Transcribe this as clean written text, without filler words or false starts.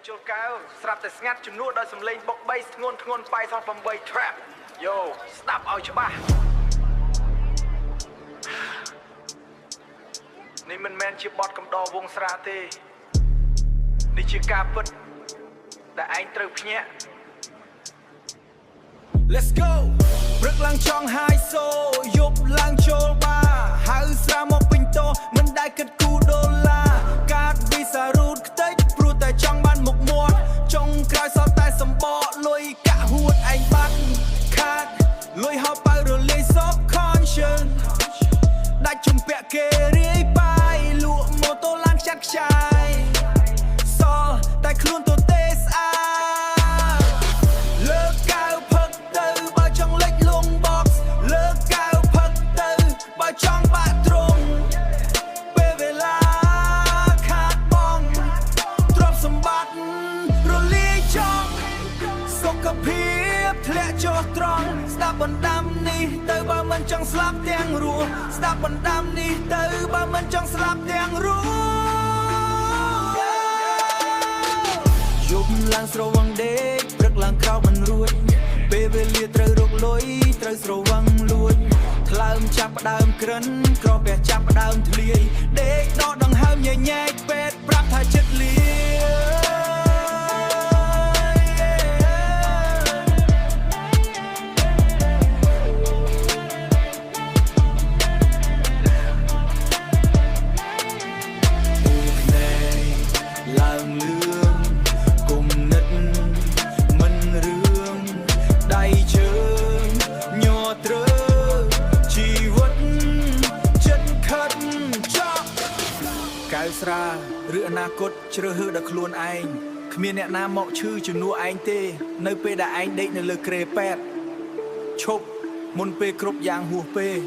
ជុលកៅស្រាប់តែស្ងាត់ជំនួសដោយសំឡេងបុក3ធ្ងន់ធ្ងន់បាយសង8 trap យោស្ដាប់ឲ្យច្បាស់នេះមិនមែនជាបទកំដរវងស្រាទេនេះជាការពិតដែលឯងត្រូវភ្ញាក់ Let's go ព្រឹកឡើងចង់ហាយសូយប់ឡើងចូលបាហៅស្រាមកពេញតោមិនដែលគិតគូដុល្លារកាតវីសារូតខ្ទេចព្រោះតែចង់បានមុខមាត់ចុងក្រោយសល់តែសម្បកលុយកាក់ហួតឯងបាត់ខាតលុយហោបើរលាយសព conscience ដាច់ជំពាក់គេរាយបាយលក់ម៉ូតូឡានខ្ចាត់ខ្ចាយសល់តែខ្លួនទៅទេស្អាតលើកកៅផឹកទៅបើចង់លេចលង box លើកកៅផឹកទៅបើចង់បាក់ទ្រង់ពេលវេលាខាតបងទ្រព្យសម្បត្តិរលាយចង់សុខភាពធ្លាក់ចុះត្រង់ស្ដាប់បណ្ដាំនេះទៅបើមិនចង់ស្លាប់ទាំងរស់ស្ដាប់បណ្ដាំនេះទៅបើមិនចង់ស្លាប់ទាំងរស់យប់ឡើងស្រវឹងដេកព្រឹកឡើងក្រោកមិនរួចពេលវេលាត្រូវរកលុយត្រូវស្រវឹងលួចថ្លើមចាប់ផ្ដើមក្រិនក្រពះចាប់ផ្ដើមធ្លាយដេកដកដង្ហើមញញែកពេទ្យប្រាប់ថាចិត្តលាឡើងលឿងគុំនិតមិនរឿងដៃជើងញ័រត្រើជីវិតចិត្តខិតចប់កៅស្រាឬអនាគតជ្រើសរើសដល់ខ្លួនឯងគ្មានអ្នកណាមកឈឺជំនួសឯងទេនៅពេលដែលឯងដេកនៅលើគ្រែពេទ្យឈប់មុនពេលគ្រប់យ៉ាងហួសពេល